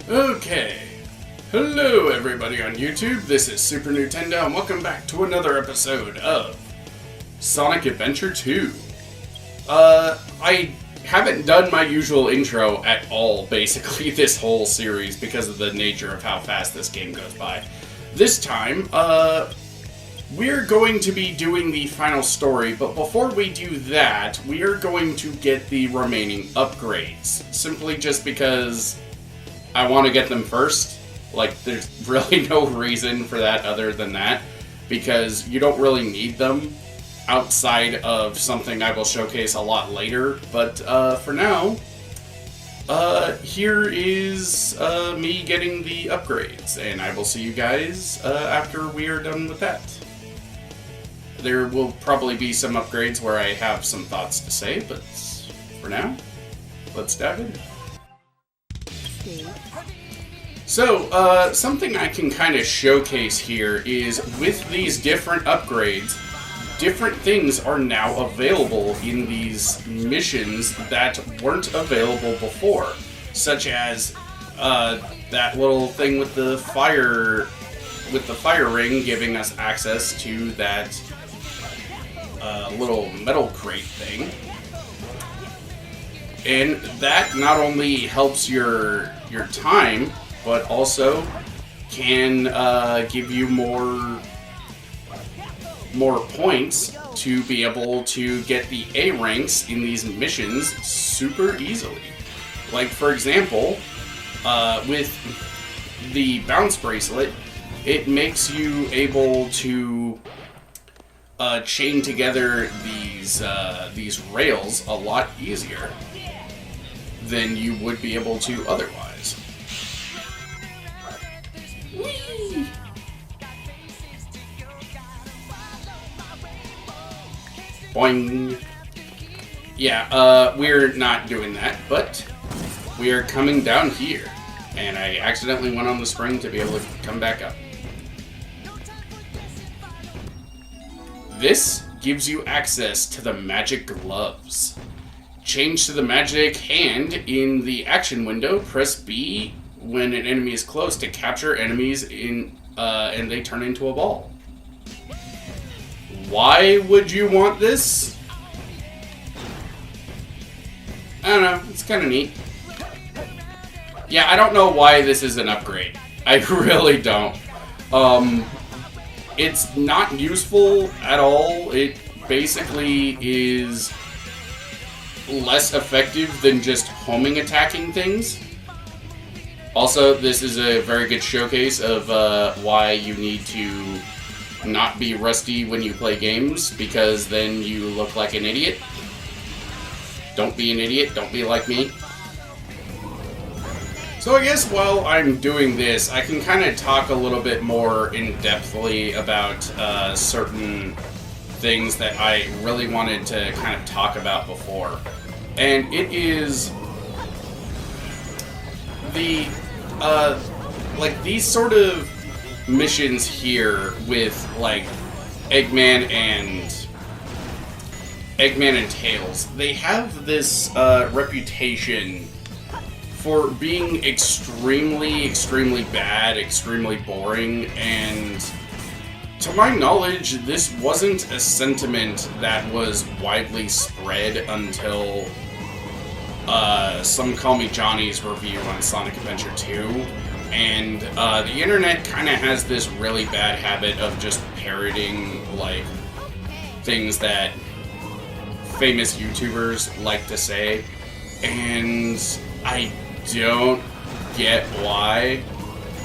Okay. Hello everybody on YouTube, this is Super Nintendo and welcome back to another episode of Sonic Adventure 2. I haven't done my usual intro at all, basically, this whole series because of the nature of how fast this game goes by. This time, we're going to be doing the final story, but before we do that, we are going to get the remaining upgrades. Simply just because I want to get them first. Like, there's really no reason for that other than that, because you don't really need them outside of something I will showcase a lot later. But for now, here is me getting the upgrades, and I will see you guys after we are done with that. There will probably be some upgrades where I have some thoughts to say, but for now, let's dive in. So, something I can kind of showcase here is with these different upgrades, different things are now available in these missions that weren't available before, such as that little thing with the fire ring giving us access to that little metal crate thing. And that not only helps your time, but also can give you more points to be able to get the A ranks in these missions super easily. Like, for example, with the bounce bracelet, it makes you able to chain together these rails a lot easier than you would be able to otherwise. Whee! Boing. Yeah, we're not doing that, but we are coming down here. And I accidentally went on the spring to be able to come back up. This gives you access to the magic gloves. Change to the magic hand in the action window. Press B when an enemy is close to capture enemies and they turn into a ball. Why would you want this? I don't know. It's kind of neat. Yeah, I don't know why this is an upgrade. I really don't. It's not useful at all. It basically is less effective than just homing attacking things. Also, this is a very good showcase of why you need to not be rusty when you play games, because then you look like an idiot. Don't be an idiot, don't be like me. So I guess while I'm doing this, I can kind of talk a little bit more in-depthly about certain things that I really wanted to kind of talk about before. And it is the, like, these sort of missions here with, like, Eggman and Tails. They have this reputation for being extremely bad, extremely boring, and to my knowledge, this wasn't a sentiment that was widely spread until Some Call Me Johnny's review on Sonic Adventure 2. And the internet kind of has this really bad habit of just parroting, like, things that famous YouTubers like to say. And I don't get why.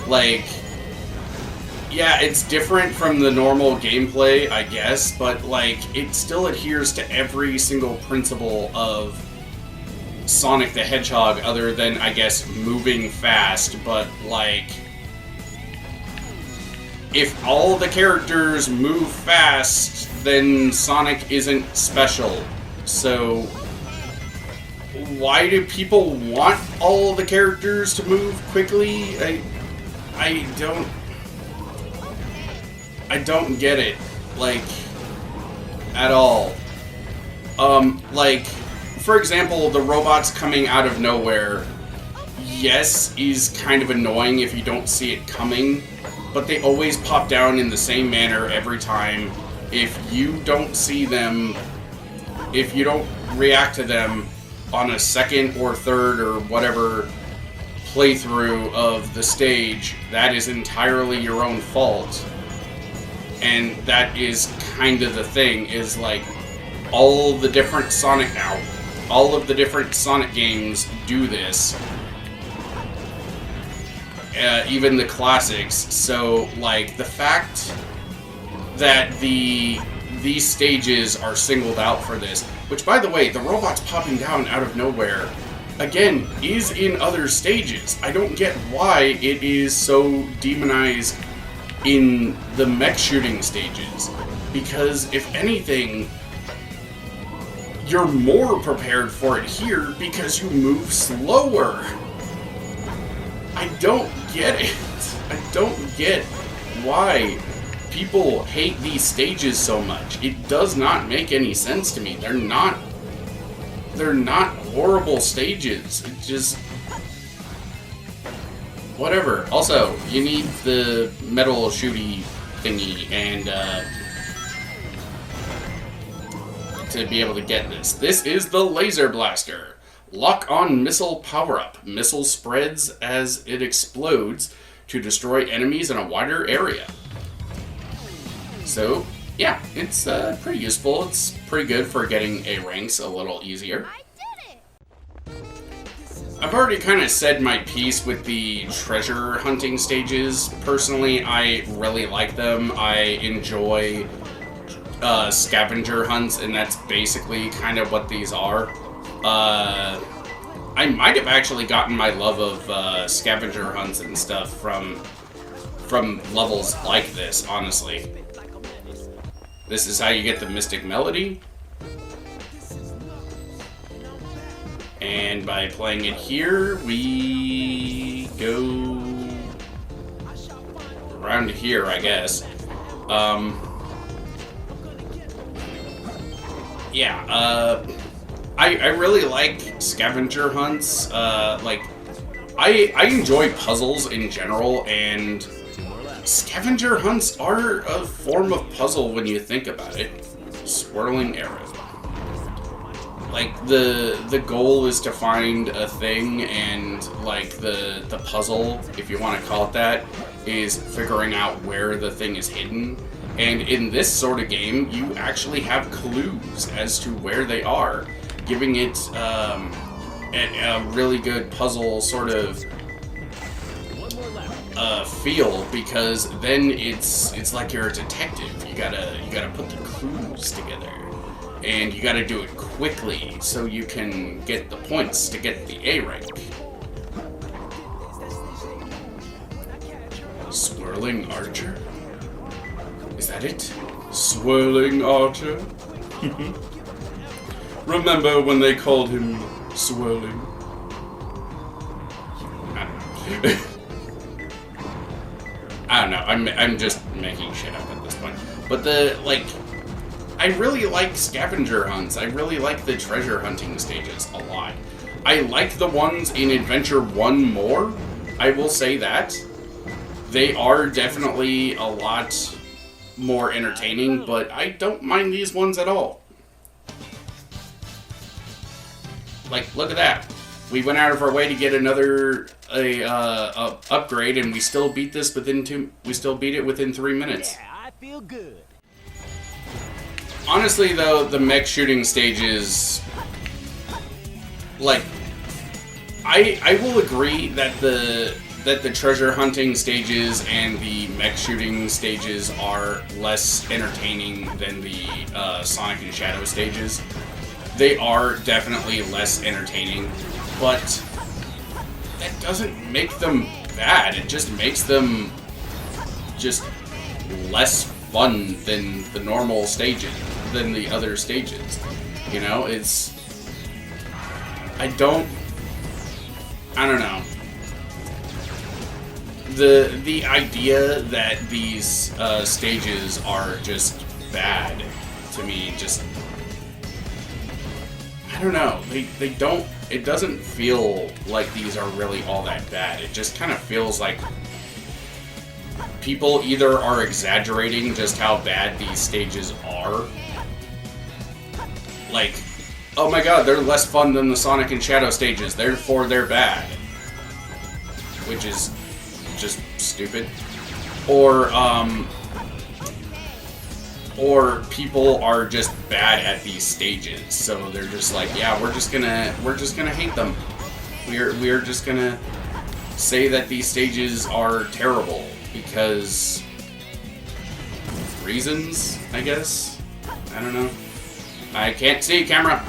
Like, yeah, it's different from the normal gameplay, I guess, but, like, it still adheres to every single principle of Sonic the Hedgehog, other than, I guess, moving fast. But, like, if all the characters move fast, then Sonic isn't special. So why do people want all the characters to move quickly? I don't get it, like, at all. Like, for example, the robots coming out of nowhere yes, is kind of annoying if you don't see it coming, but they always pop down in the same manner every time. If you don't see them, if you don't react to them on a second or third or whatever playthrough of the stage, that is entirely your own fault. And that is kind of the thing, is like, all the different Sonic all of the different Sonic games do this. Even the classics. So, like, the fact that these stages are singled out for this, which, by the way, the robots popping down out of nowhere, again, is in other stages. I don't get why it is so demonized in the mech shooting stages, because if anything, you're more prepared for it here because you move slower. I don't get it. I don't get why people hate these stages so much. It does not make any sense to me. They're not horrible stages. It just, whatever. Also, you need the metal shooty thingy and to be able to get this. This is the Laser Blaster. Lock on missile power-up. Missile spreads as it explodes to destroy enemies in a wider area. So, yeah, it's pretty useful. It's pretty good for getting A ranks a little easier. I've already kind of said my piece with the treasure hunting stages. Personally, I really like them. I enjoy scavenger hunts, and that's basically kind of what these are. I might have actually gotten my love of scavenger hunts and stuff from levels like this, honestly. This is how you get the Mystic Melody. And by playing it here, we go around here, I guess. I really like scavenger hunts. Like, I enjoy puzzles in general, and scavenger hunts are a form of puzzle when you think about it. Swirling arrow. Like, the goal is to find a thing, and, like, the puzzle, if you want to call it that, is figuring out where the thing is hidden. And in this sort of game, you actually have clues as to where they are, giving it a really good puzzle sort of feel, because then it's like you're a detective. You gotta put the clues together, and you gotta do it quickly so you can get the points to get the A rank. Swirling Archer? Is that it? Swirling Archer? Remember when they called him Swirling? I don't know. I'm just making shit up at this point. But I really like scavenger hunts. I really like the treasure hunting stages a lot. I like the ones in Adventure 1 more. I will say that. They are definitely a lot more entertaining, but I don't mind these ones at all. Like, look at that. We went out of our way to get another upgrade, and we still beat this we still beat it within 3 minutes. Yeah, I feel good. Honestly, though, the mech shooting stages, like, I will agree that the treasure hunting stages and the mech shooting stages are less entertaining than the Sonic and Shadow stages. They are definitely less entertaining, but that doesn't make them bad. It just makes them just less fun than the normal stages, than the other stages. You know, I don't know. The idea that these stages are just bad, to me, just, I don't know. They don't it doesn't feel like these are really all that bad. It just kind of feels like people either are exaggerating just how bad these stages are. Like, oh my god, they're less fun than the Sonic and Shadow stages, therefore they're bad. Which is just stupid. Or people are just bad at these stages, so they're just like, yeah, we're just gonna hate them. We're just gonna say that these stages are terrible because reasons, I guess. I don't know. I can't see, camera.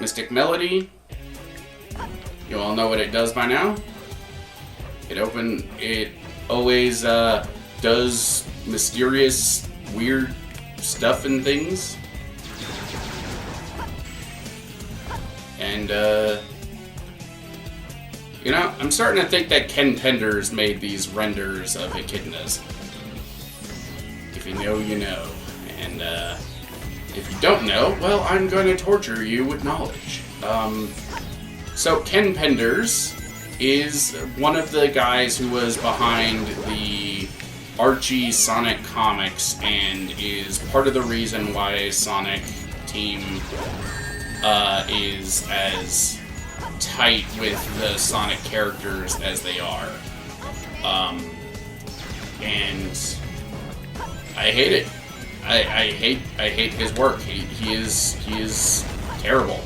Mystic Melody. You all know what it does by now. It always does mysterious, weird stuff and things. And, you know, I'm starting to think that Ken Penders made these renders of echidnas. If you know, you know. And, if you don't know, well, I'm going to torture you with knowledge. So Ken Penders is one of the guys who was behind the Archie Sonic comics and is part of the reason why Sonic Team is as tight with the Sonic characters as they are. And I hate it. I hate his work. He is terrible.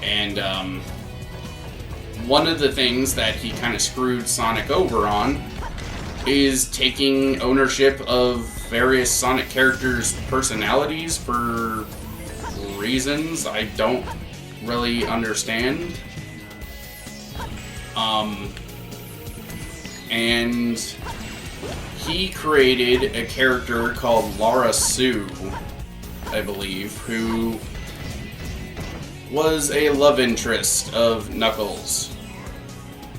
And one of the things that he kind of screwed Sonic over on is taking ownership of various Sonic characters' personalities for reasons I don't really understand. And he created a character called Lara Sue, I believe, who was a love interest of Knuckles.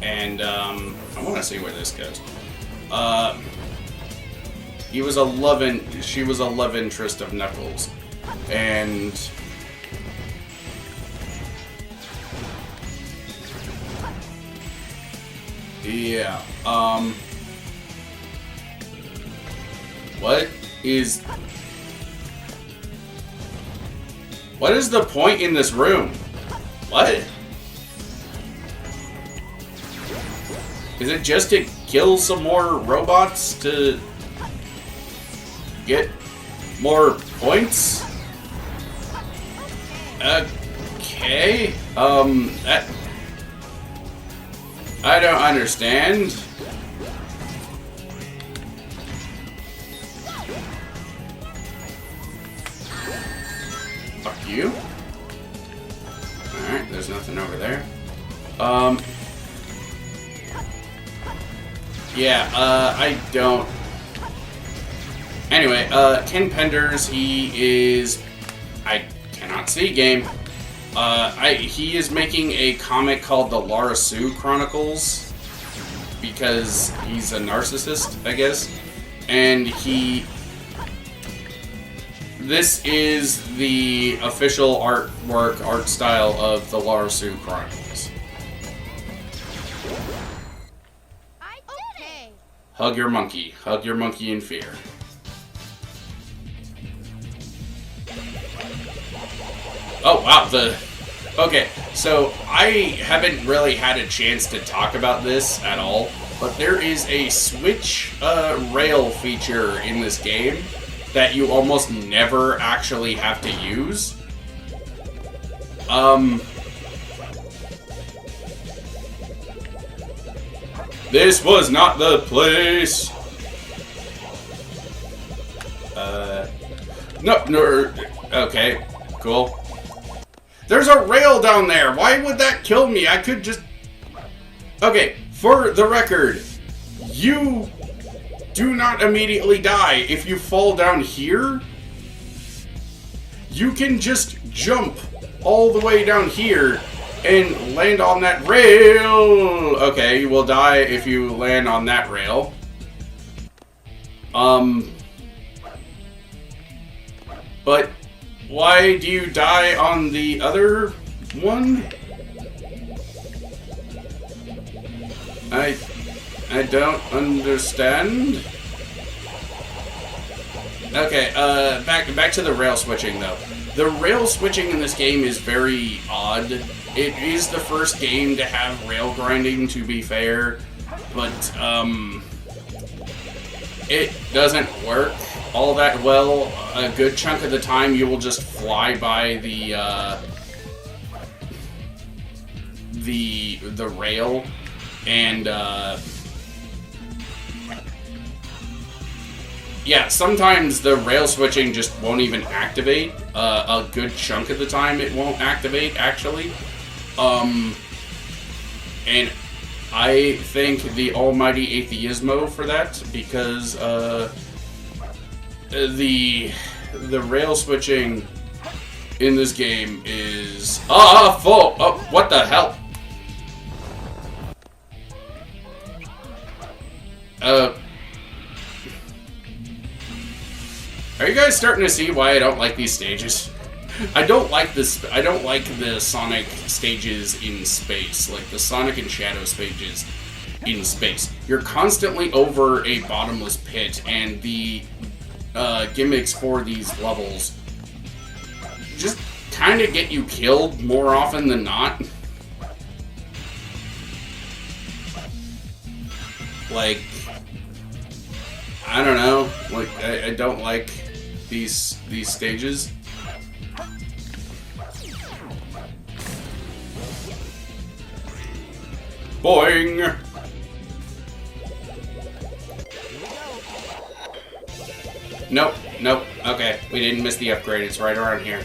And, I want to see where this goes. She was a love interest of Knuckles. And yeah, what is the point in this room? What? Is it just to kill some more robots to get more points? Okay. I don't understand. Fuck you. Alright, there's nothing over there. Yeah, I don't... Anyway, Ken Penders, he is... I cannot see game. He is making a comic called the Lara Sue Chronicles because he's a narcissist, I guess. And this is the official art style of the Lara Sue Chronicles. Okay. Hug your monkey in fear. Oh, wow, okay, so I haven't really had a chance to talk about this at all, but there is a Switch rail feature in this game that you almost never actually have to use. This was not the place. No, okay, cool. There's a rail down there. Why would that kill me? I could just... Okay, for the record, you do not immediately die. If you fall down here, you can just jump all the way down here and land on that rail. Okay, you will die if you land on that rail. But Why do you die on the other one? I don't understand. Okay, back to the rail switching though. The rail switching in this game is very odd. It is the first game to have rail grinding, to be fair, but it doesn't work all that well. A good chunk of the time you will just fly by the rail, and yeah, sometimes the rail switching just won't even activate. A good chunk of the time it won't activate, actually. And I thank the almighty Atheismo for that, because the rail switching in this game is full. Oh, what the hell? Are you guys starting to see why I don't like these stages? I don't like this. I don't like the Sonic stages in space, like the Sonic and Shadow stages in space. You're constantly over a bottomless pit, and the gimmicks for these levels just kind of get you killed more often than not. Like, I don't know. Like, I don't like these stages. Boing! Nope, nope. Okay, we didn't miss the upgrade. It's right around here.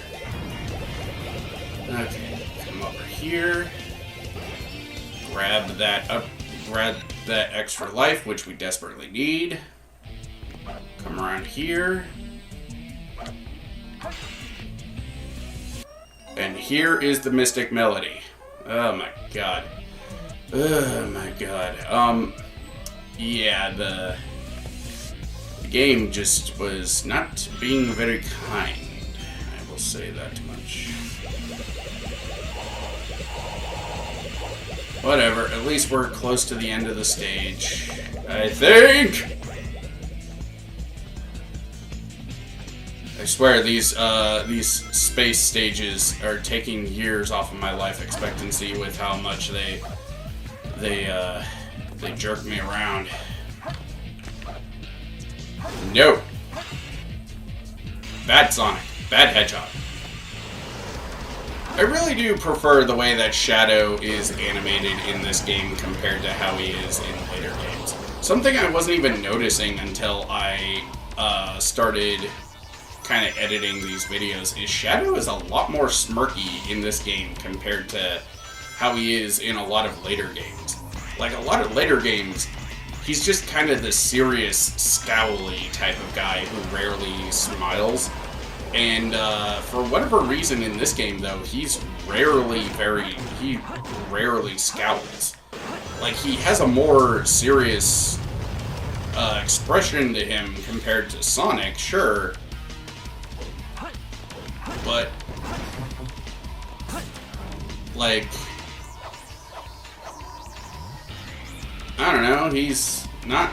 Okay, come over here. Grab that extra life, which we desperately need. Come around here. And here is the Mystic Melody. Oh my god. Oh my god. Yeah, the game just was not being very kind. I will say that much. Whatever, at least we're close to the end of the stage, I think! I swear, these space stages are taking years off of my life expectancy with how much they jerk me around. No! Bad Sonic. Bad Hedgehog. I really do prefer the way that Shadow is animated in this game compared to how he is in later games. Something I wasn't even noticing until I started kind of editing these videos is Shadow is a lot more smirky in this game compared to how he is in a lot of later games. Like, a lot of later games, he's just kind of the serious, scowly type of guy who rarely smiles. And for whatever reason in this game, though, he rarely scowls. Like, he has a more serious expression to him compared to Sonic, sure. But, like, I don't know, he's not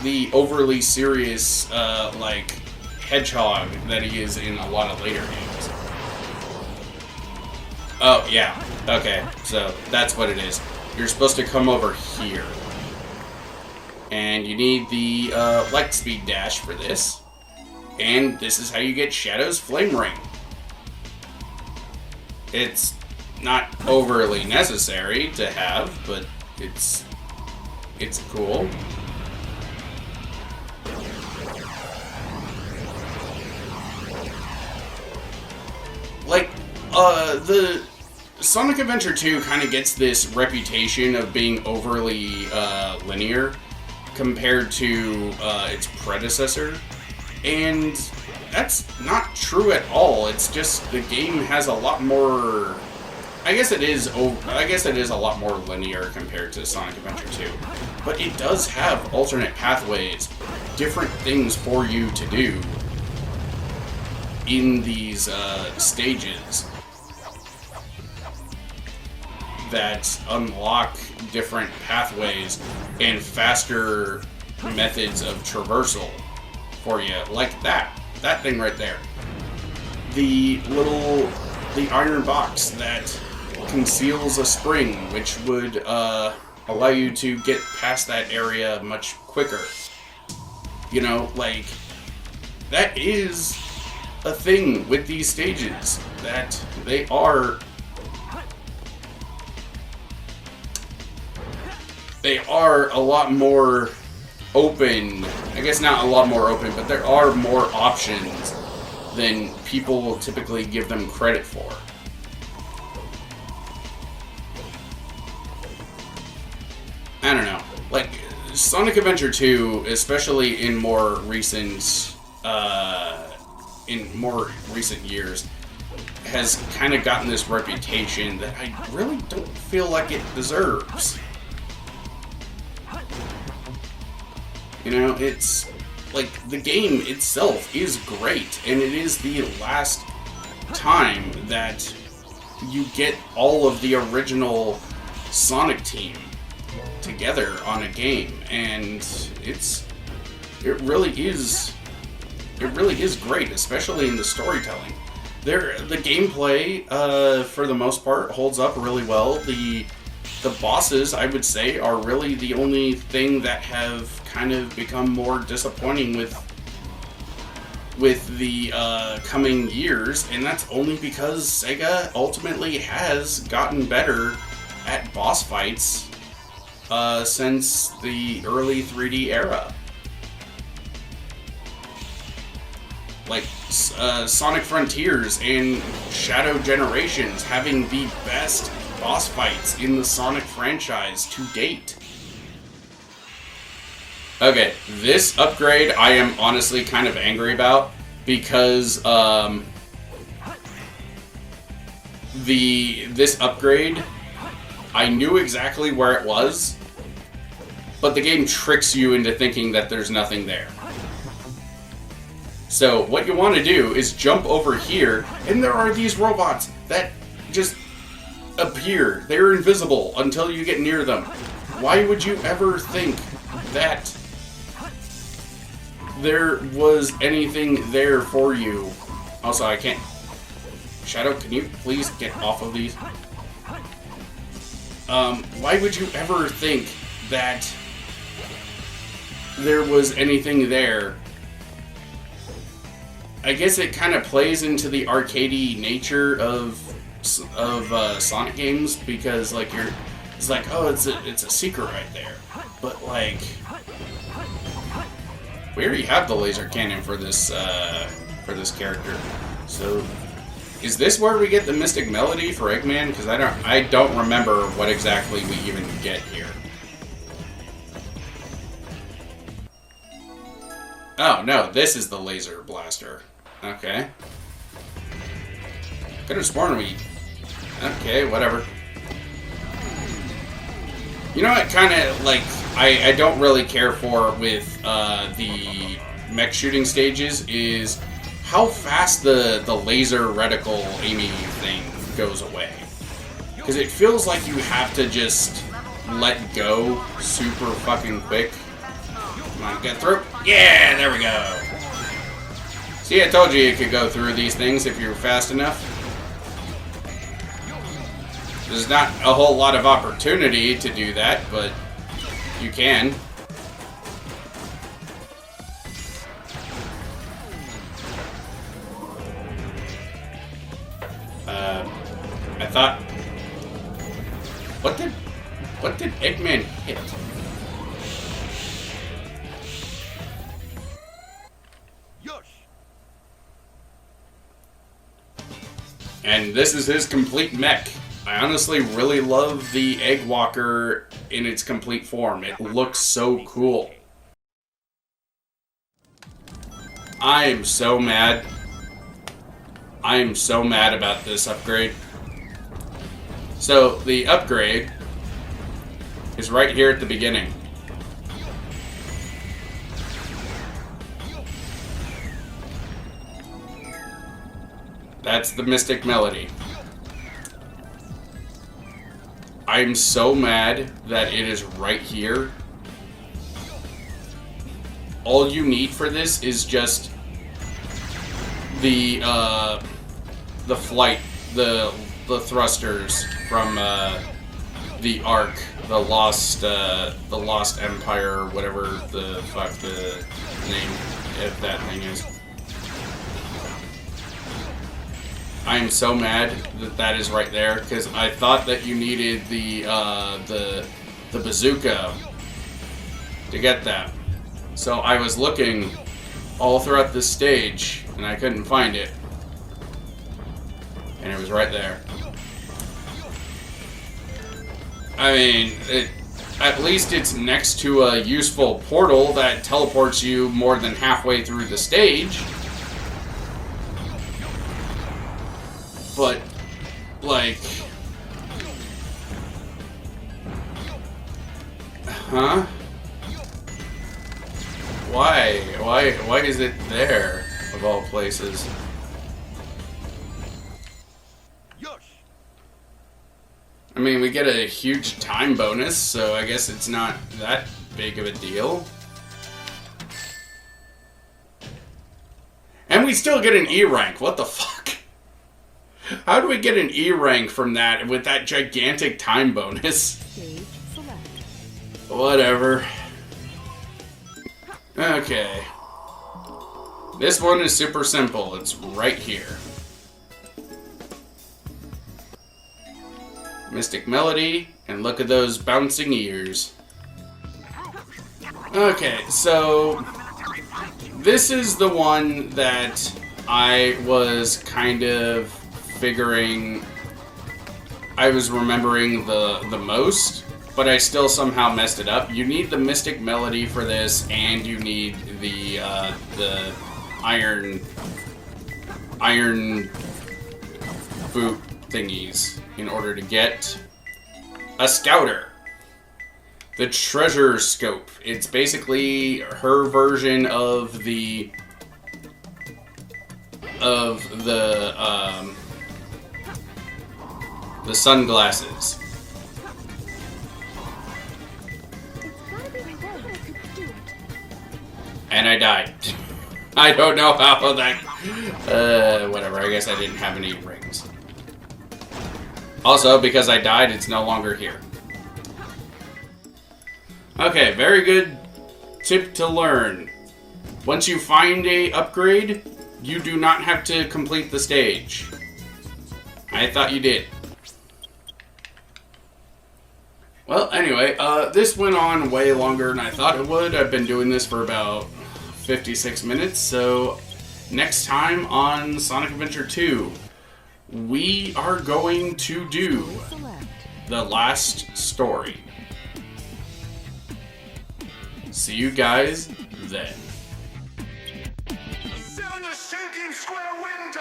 the overly serious, like, hedgehog that he is in a lot of later games. Oh, yeah. Okay, so that's what it is. You're supposed to come over here. And you need the light speed dash for this. And this is how you get Shadow's Flame Ring. It's not overly necessary to have, but it's cool. Like, the Sonic Adventure 2 kind of gets this reputation of being overly linear compared to its predecessor, and that's not true at all. It's just the game has a lot more. I guess it is a lot more linear compared to Sonic Adventure 2, but it does have alternate pathways, different things for you to do, in these stages that unlock different pathways and faster methods of traversal for you, like that thing right there. The iron box that conceals a spring, which would allow you to get past that area much quicker. You know, like, that is a thing with these stages, that they are a lot more open. I guess not a lot more open, but there are more options than people will typically give them credit for. I don't know. Like, Sonic Adventure 2, especially in more recent years, has kind of gotten this reputation that I really don't feel like it deserves. You know, it's like, the game itself is great, and it is the last time that you get all of the original Sonic team together on a game, and it really is great, especially in the storytelling. The gameplay, for the most part, holds up really well. The bosses, I would say, are really the only thing that have kind of become more disappointing with the coming years, and that's only because Sega ultimately has gotten better at boss fights since the early 3D era. Like Sonic Frontiers and Shadow Generations having the best boss fights in the Sonic franchise to date. Okay, this upgrade I am honestly kind of angry about, because this upgrade, I knew exactly where it was, but the game tricks you into thinking that there's nothing there. So what you want to do is jump over here, and there are these robots that just appear. They're invisible until you get near them. Why would you ever think that there was anything there for you? Also, I can't... Shadow, can you please get off of these? Why would you ever think that there was anything there? I guess it kind of plays into the arcadey nature of Sonic games, because like it's like, oh, it's a secret right there, but like, we already have the laser cannon for this character. So is this where we get the Mystic Melody for Eggman? Because I don't remember what exactly we even get here. Oh no, this is the laser blaster. Okay. Could have sworn we... Okay, whatever. You know what, kind of, like, I don't really care for with the mech shooting stages is how fast the laser reticle aiming thing goes away. Because it feels like you have to just let go super fucking quick. Come on, get through. Yeah, there we go. See, I told you could go through these things if you're fast enough. There's not a whole lot of opportunity to do that, but you can. I thought... What did Eggman hit? And this is his complete mech. I honestly really love the Egg Walker in its complete form. It looks so cool. I am so mad. I am so mad about this upgrade. So, the upgrade is right here at the beginning. That's the Mystic Melody. I'm so mad that it is right here. All you need for this is just the flight, the thrusters from the Ark, the Lost Empire, whatever the fuck the name of that thing is. I am so mad that that is right there, because I thought that you needed the bazooka to get that. So I was looking all throughout this stage, and I couldn't find it. And it was right there. I mean, at least it's next to a useful portal that teleports you more than halfway through the stage. But, like... Huh? Why? Why is it there, of all places? I mean, we get a huge time bonus, so I guess it's not that big of a deal. And we still get an E rank. What the fuck? How do we get an E rank from that with that gigantic time bonus? Whatever. Okay. This one is super simple. It's right here. Mystic Melody, and look at those bouncing ears. Okay, so this is the one that I was kind of figuring I was remembering the most, but I still somehow messed it up. You need the Mystic Melody for this, and you need the iron boot thingies in order to get a scouter. The treasure scope. It's basically her version of the sunglasses. And I died. I don't know how that... whatever, I guess I didn't have any rings. Also, because I died, it's no longer here. Okay, very good tip to learn. Once you find a upgrade, you do not have to complete the stage. I thought you did. Well, anyway, this went on way longer than I thought it would. I've been doing this for about 56 minutes, so next time on Sonic Adventure 2, we are going to do the last story. See you guys then. Sit on the sinking square window!